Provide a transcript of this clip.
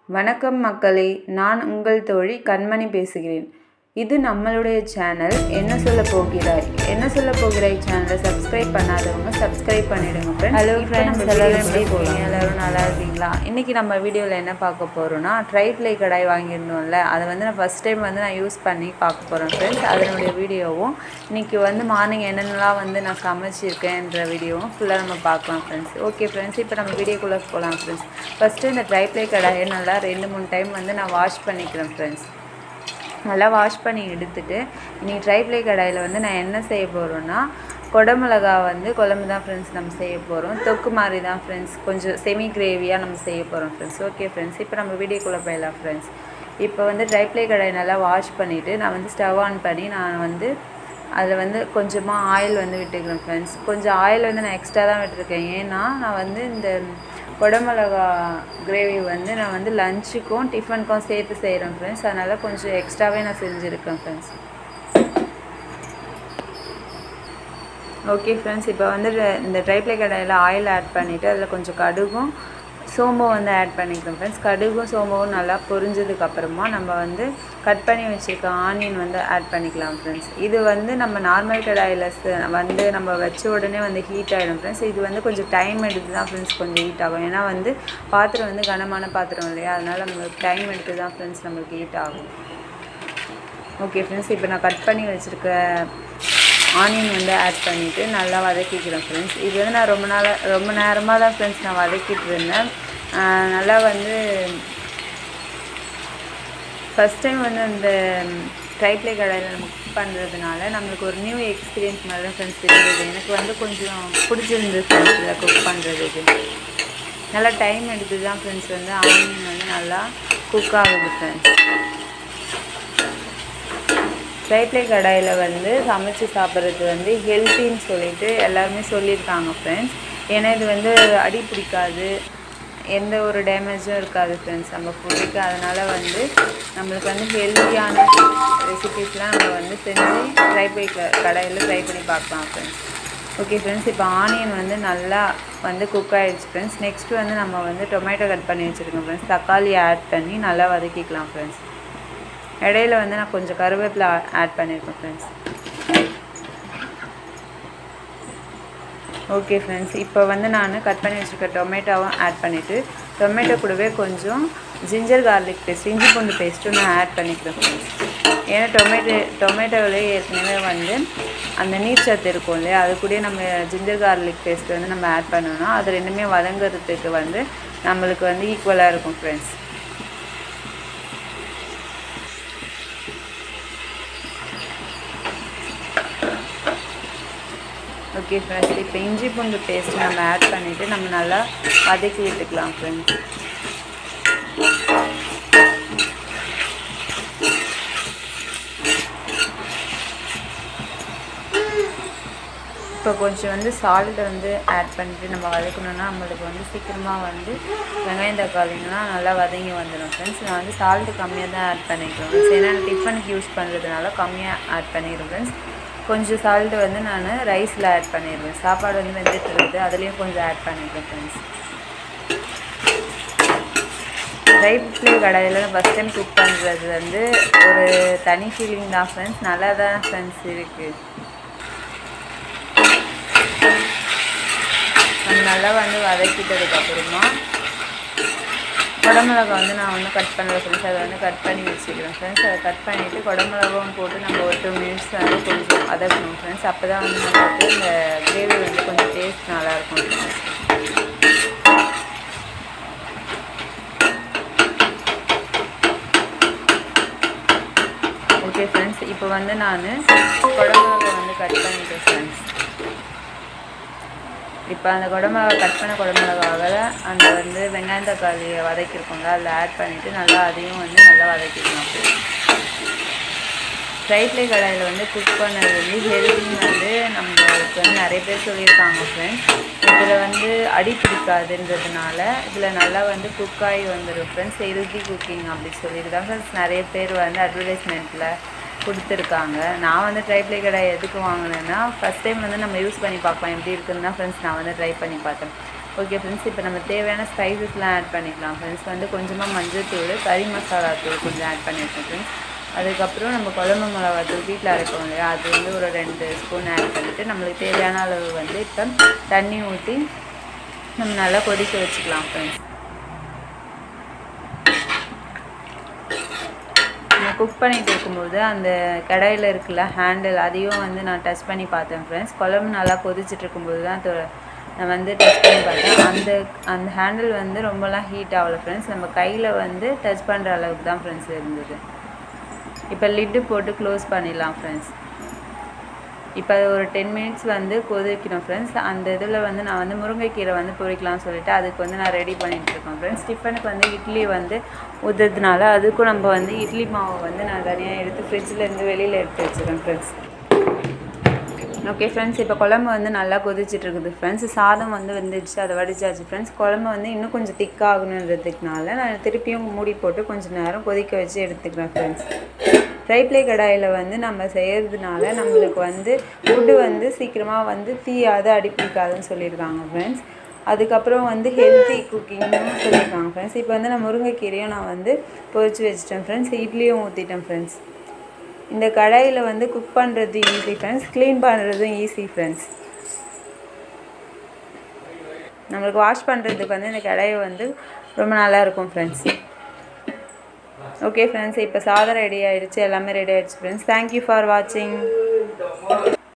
வணக்கம் மக்களே, நான் உங்கள் தோழி கண்மணி பேசுகிறேன். இது நம்மளுடைய சேனல் என்ன சொல்ல போகிறாய் சேனலை சப்ஸ்கிரைப் பண்ணாதவங்க சப்ஸ்கிரைப் பண்ணிடுங்க ஃப்ரெண்ட்ஸ். ஹலோ ஃப்ரெண்ட்ஸ், எல்லாரும் நல்லா இருக்கீங்களா? இன்றைக்கி நம்ம வீடியோவில் என்ன பார்க்க போகிறோன்னா, ட்ரைப்ளை கடாய் வாங்கியிருந்தோம்ல, அதை நான் ஃபஸ்ட் டைம் நான் யூஸ் பண்ணி பார்க்க போகிறேன் ஃப்ரெண்ட்ஸ். அதனுடைய வீடியோவும் இன்றைக்கி மார்னிங் என்னென்னலாம் நான் சமைச்சிருக்கேன்ற வீடியோவும் ஃபுல்லாக நம்ம பார்க்கலாம் ஃப்ரெண்ட்ஸ். ஓகே ஃப்ரெண்ட்ஸ், இப்போ நம்ம வீடியோக்குள்ளே போகலாம் ஃப்ரெண்ட்ஸ். ஃபஸ்ட்டு இந்த ட்ரைப்ளை கடாயை நல்லா 2-3 டைம் நான் வாஷ் பண்ணிக்கிறேன் ஃப்ரெண்ட்ஸ். நல்லா வாஷ் பண்ணி எடுத்துகிட்டு இன்றைக்கி ட்ரைப்ளை கடாயில் நான் என்ன செய்ய போகிறோன்னா, குடமிளகா குழம்பு தான் ஃப்ரெண்ட்ஸ் நம்ம செய்ய போகிறோம். தொக்கு மாதிரி தான் ஃப்ரெண்ட்ஸ், கொஞ்சம் செமி கிரேவியாக நம்ம செய்ய போகிறோம் ஃப்ரெண்ட்ஸ். ஓகே ஃப்ரெண்ட்ஸ், இப்போ நம்ம வீடியோக்குள்ளே போயிடலாம் ஃப்ரெண்ட்ஸ். இப்போ ட்ரைப்ளை கடாயை நல்லா வாஷ் பண்ணிவிட்டு நான் ஸ்டவ் ஆன் பண்ணி நான் அதில் கொஞ்சமாக ஆயில் விட்டுக்கிறேன் ஃப்ரெண்ட்ஸ். கொஞ்சம் ஆயில் நான் எக்ஸ்ட்ரா தான் விட்டுருக்கேன். ஏன்னா நான் இந்த குடமிளகா கிரேவி நான் லஞ்சுக்கும் டிஃபனுக்கும் சேர்த்து செய்கிறேன் ஃப்ரெண்ட்ஸ். அதனால் கொஞ்சம் எக்ஸ்ட்ராவே நான் செஞ்சுருக்கேன் ஃப்ரெண்ட்ஸ். ஓகே ஃப்ரெண்ட்ஸ், இப்போ இந்த ட்ரைப்ளை கடாயில் ஆயில் ஆட் பண்ணிவிட்டு அதில் கொஞ்சம் கடுகும் சோம்பும் ஆட் பண்ணிக்கிறோம் ஃப்ரெண்ட்ஸ். கடுகும் சோம்பும் நல்லா பொரிஞ்சதுக்கப்புறமா நம்ம கட் பண்ணி வச்சுருக்க ஆனியன் ஆட் பண்ணிக்கலாம் ஃப்ரெண்ட்ஸ். இது நம்ம நார்மல் கடாயில் நம்ம வச்ச உடனே ஹீட் ஆகிடும் ஃப்ரெண்ட்ஸ். இது கொஞ்சம் டைம் எடுத்து தான் ஃப்ரெண்ட்ஸ் கொஞ்சம் ஹீட் ஆகும். ஏன்னா பாத்திரம் கனமான பாத்திரம் இல்லையா, அதனால் நம்மளுக்கு டைம் எடுத்து தான் ஃப்ரெண்ட்ஸ் நம்மளுக்கு ஹீட் ஆகும். ஓகே ஃப்ரெண்ட்ஸ், இப்போ நான் கட் பண்ணி வச்சுருக்க ஆனியன் ஆட் பண்ணிவிட்டு நல்லா வதக்கிக்கிறேன் ஃப்ரெண்ட்ஸ். இது நான் ரொம்ப நேரமாக தான் ஃப்ரெண்ட்ஸ் நான் வதக்கிட்டு இருந்தேன். நல்லா ஃபஸ்ட் டைம் இந்த ட்ரைப்ளை கடாயில் நம்ம குக் பண்ணுறதுனால நம்மளுக்கு ஒரு நியூ எக்ஸ்பீரியன்ஸ் மாதிரி தான் ஃப்ரெண்ட்ஸ் தெரியுது. எனக்கு கொஞ்சம் பிடிச்சிருந்தது ஃப்ரெண்ட்ஸ் இதை குக் பண்ணுறதுக்கு. நல்லா டைம் எடுத்து தான் ஃப்ரெண்ட்ஸ் ஆனியன் நல்லா குக் ஆகுது ஃப்ரெண்ட்ஸ். ட்ரைப்ளை கடாயில் சமைச்சு சாப்பிட்றது ஹெல்த்தின்னு சொல்லிட்டு எல்லாருமே சொல்லியிருக்காங்க ஃப்ரெண்ட்ஸ். ஏன்னா இது அடி பிடிக்காது, எந்த ஒரு டேமேஜும் இருக்காது ஃப்ரெண்ட்ஸ் நம்ம ஃபுட்டுக்கு. அதனால் நம்மளுக்கு ஹெல்த்தியான ரெசிபீஸ்லாம் நம்ம செஞ்சு ட்ரைப்ளை கடாயில் ட்ரை பண்ணி பார்க்கலாம் ஃப்ரெண்ட்ஸ். ஓகே ஃப்ரெண்ட்ஸ், இப்போ ஆனியன் நல்லா குக் ஆகிடுச்சு ஃப்ரெண்ட்ஸ். நெக்ஸ்ட்டு நம்ம டொமேட்டோ கட் பண்ணி வச்சுருக்கோம் ஃப்ரெண்ட்ஸ். தக்காளி ஆட் பண்ணி நல்லா வதக்கிக்கலாம் ஃப்ரெண்ட்ஸ். இடையில நான் கொஞ்சம் கருவேப்பிலை ஆட் பண்ணியிருக்கேன் ஃப்ரெண்ட்ஸ். ஓகே ஃப்ரெண்ட்ஸ், இப்போ நான் கட் பண்ணி வச்சுருக்க டொமேட்டோவும் ஆட் பண்ணிவிட்டு டொமேட்டோ கூடவே கொஞ்சம் ஜிஞ்சர் கார்லிக் பேஸ்ட், இஞ்சி பூண்டு பேஸ்ட்டும் நான் ஆட் பண்ணிக்கிறேன் ஃப்ரெண்ட்ஸ். ஏன்னா டொமேட்டோவிலே ஏற்கனவே அந்த நீர் சத்து இருக்கும் இல்லையா, அது கூட நம்ம ஜிஞ்சர் கார்லிக் பேஸ்ட் நம்ம ஆட் பண்ணோன்னா அது ரெண்டுமே வதங்கிறதுக்கு நம்மளுக்கு ஈக்குவலாக இருக்கும் ஃப்ரெண்ட்ஸ். ஓகே ஃப்ரெண்ட்ஸ், இப்போ இஞ்சி பூண்டு பேஸ்ட் நம்ம ஆட் பண்ணிவிட்டு நம்ம நல்லா வதக்கி விட்டுக்கலாம் ஃப்ரெண்ட்ஸ். இப்போ கொஞ்சம் சால்ட்டு ஆட் பண்ணிவிட்டு நம்ம வதக்கணுன்னா நம்மளுக்கு சீக்கிரமாக வெங்காயம் தக்காளிங்கெலாம் நல்லா வதங்கி வந்துடும் ஃப்ரெண்ட்ஸ். நான் சால்ட்டு கம்மியாக தான் ஆட் பண்ணிக்கிறேன். ஏன்னா டிஃபனுக்கு யூஸ் பண்ணுறதுனால கம்மியாக ஆட் பண்ணிடுறேன் ஃப்ரெண்ட்ஸ். கொஞ்சம் சால்ட்டு நான் ரைஸில் ஆட் பண்ணிடுவேன். சாப்பாடு வெந்துட்டு இருக்குது, அதுலேயும் கொஞ்சம் ஆட் பண்ணிடுவேன் ஃப்ரெண்ட்ஸ். ட்ரைப்ளை கடாயில் ஃபஸ்ட் டைம் குக் பண்ணுறது ஒரு தனி ஃபீலிங் தான் ஃப்ரெண்ட்ஸ். நல்லா தான் ஃப்ரெண்ட்ஸ் இருக்குது. நம்ம நல்லா வதக்கிட்டதுக்கப்புறமா குடமிளகா நான் கட் பண்ணல ஃப்ரெண்ட்ஸ். அதை கட் பண்ணி வச்சுக்கிறேன் ஃப்ரெண்ட்ஸ். அதை கட் பண்ணிவிட்டு குடமிளகாவும் போட்டு நம்ம ஒரு 2 மினிட்ஸ் கொஞ்சம் வதக்கணும் ஃப்ரெண்ட்ஸ். அப்போ தான் நம்மளுக்கு இந்த கிரேவி கொஞ்சம் டேஸ்ட் நல்லாயிருக்கும் ஃப்ரெண்ட்ஸ். ஓகே ஃப்ரெண்ட்ஸ், இப்போ நான் குடமிளகா கட் பண்ணிட்டேன் ஃப்ரெண்ட்ஸ். இப்போ அந்த கட் பண்ண குடமிளகாவில் அந்த வெங்காயம் தக்காளியை வதக்கியிருக்கோங்க, அதில் ஆட் பண்ணிவிட்டு நல்லா அதையும் நல்லா வதக்கிக்கலாம். ட்ரைப்ளை கடாயில் குக் பண்ணது ஹெல்த்தின்னு நம்மளுக்கு நிறைய பேர் சொல்லியிருக்காங்க ஃப்ரெண்ட்ஸ். இதில் அடி பிடிக்காதுன்றதுனால இதில் நல்லா குக் ஆகி வந்துடும் ஃப்ரெண்ட்ஸ். ஹெல்த்தி குக்கிங் அப்படி சொல்லிட்டு தான் ஃப்ரெண்ட்ஸ் நிறைய பேர் அட்வர்டைஸ்மெண்ட்டில் கொடுத்துருக்காங்க. நான் ட்ரைப்ளை கடாய் எதுக்கு வாங்கினேன்னா, ஃபஸ்ட் டைம் நம்ம யூஸ் பண்ணி பார்க்கலாம் எப்படி இருக்குதுன்னு தான் ஃப்ரெண்ட்ஸ் நான் ட்ரை பண்ணி பார்த்தேன். ஓகே ஃப்ரெண்ட்ஸ், இப்போ நம்ம தேவையான ஸ்பைசஸ்லாம் ஆட் பண்ணிக்கலாம் ஃப்ரெண்ட்ஸ். வந்து கொஞ்சமாக மஞ்சள் தூள், கறி மசாலா தூள் கொஞ்சம் ஆட் பண்ணியிருக்கோம் ஃப்ரெண்ட்ஸ். அதுக்கப்புறம் நம்ம குழம்பு மிளகாத்தூள் வீட்டில் அரைப்போம் இல்லையா, அது வந்து ஒரு 2 ஸ்பூன் ஆட் பண்ணிவிட்டு நம்மளுக்கு தேவையான அளவு வந்து இப்போ தண்ணி ஊற்றி நம்ம நல்லா கொதிக்க வச்சுக்கலாம் ஃப்ரெண்ட்ஸ். நான் குக் பண்ணிகிட்டு இருக்கும்போது அந்த கடாயில் இருக்குல்ல ஹேண்டில், அதையும் வந்து நான் டச் பண்ணி பார்த்தேன் ஃப்ரெண்ட்ஸ். குழம்பு நல்லா கொதிச்சுட்டு இருக்கும்போது தான் நான் வந்து டச் பண்ணி பார்த்தேன். அந்த ஹேண்டில் வந்து ரொம்பலாம் ஹீட் ஆகலை ஃப்ரெண்ட்ஸ். நம்ம கையில் வந்து டச் பண்ணுற அளவுக்கு தான் ஃப்ரெண்ட்ஸ் இருந்தது. இப்போ லிட்டு போட்டு க்ளோஸ் பண்ணிடலாம் ஃப்ரெண்ட்ஸ். இப்போ ஒரு 10 மினிட்ஸ் வந்து கொதிக்கணும் ஃப்ரெண்ட்ஸ். அந்த இதில் வந்து நான் வந்து முருங்கைக்கீரை வந்து பொரிக்கலாம்னு சொல்லிட்டு அதுக்கு வந்து நான் ரெடி பண்ணிகிட்ருக்கேன் ஃப்ரெண்ட்ஸ். டிஃபனுக்கு வந்து இட்லி வந்து ஊற்றுறதுனால அதுக்கும் நம்ம வந்து இட்லி மாவு வந்து நான் தனியாக எடுத்து ஃப்ரிட்ஜிலேருந்து வெளியில் எடுத்து வச்சுருக்கேன் ஃப்ரெண்ட்ஸ். ஓகே ஃப்ரெண்ட்ஸ், இப்போ குழம்பு வந்து நல்லா கொதிச்சிட்ருக்குது ஃப்ரெண்ட்ஸ். சாதம் வந்து வெந்துடுச்சு, அதை வடிச்சாச்சு ஃப்ரெண்ட்ஸ். குழம்பு வந்து இன்னும் கொஞ்சம் திக்காகணுன்றதுக்குனால நான் திருப்பியும் மூடி போட்டு கொஞ்சம் நேரம் கொதிக்க வச்சு எடுத்துக்கிறேன் ஃப்ரெண்ட்ஸ். ஃப்ரை ப்ளே கடாயில் வந்து நம்ம செய்கிறதுனால நம்மளுக்கு வந்து ஃபுட்டு வந்து சீக்கிரமாக வந்து தீயாது, அடிப்பிடிக்காதுன்னு சொல்லியிருக்காங்க ஃப்ரெண்ட்ஸ். அதுக்கப்புறம் வந்து ஹெல்த்தி குக்கிங்னு சொல்லியிருக்காங்க ஃப்ரெண்ட்ஸ். இப்போ வந்து நான் முருங்கைக்கீரையும் நான் வந்து பொரிச்சு வச்சுட்டேன் ஃப்ரெண்ட்ஸ். இட்லியும் ஊற்றிட்டேன் ஃப்ரெண்ட்ஸ். இந்த கடாயில் வந்து குக் பண்ணுறது ஈஸி ஃப்ரெண்ட்ஸ், க்ளீன் பண்ணுறதும் ஈஸி ஃப்ரெண்ட்ஸ். நம்மளுக்கு வாஷ் பண்ணுறதுக்கு வந்து இந்த கடாயை வந்து ரொம்ப நல்லாயிருக்கும் ஃப்ரெண்ட்ஸ். ஓகே ஃப்ரெண்ட்ஸ், இப்போ சாதம் ரெடி ஆகிடுச்சு, எல்லாமே ரெடி ஆகிடுச்சு ஃப்ரெண்ட்ஸ். தேங்க்யூ ஃபார் வாட்சிங்.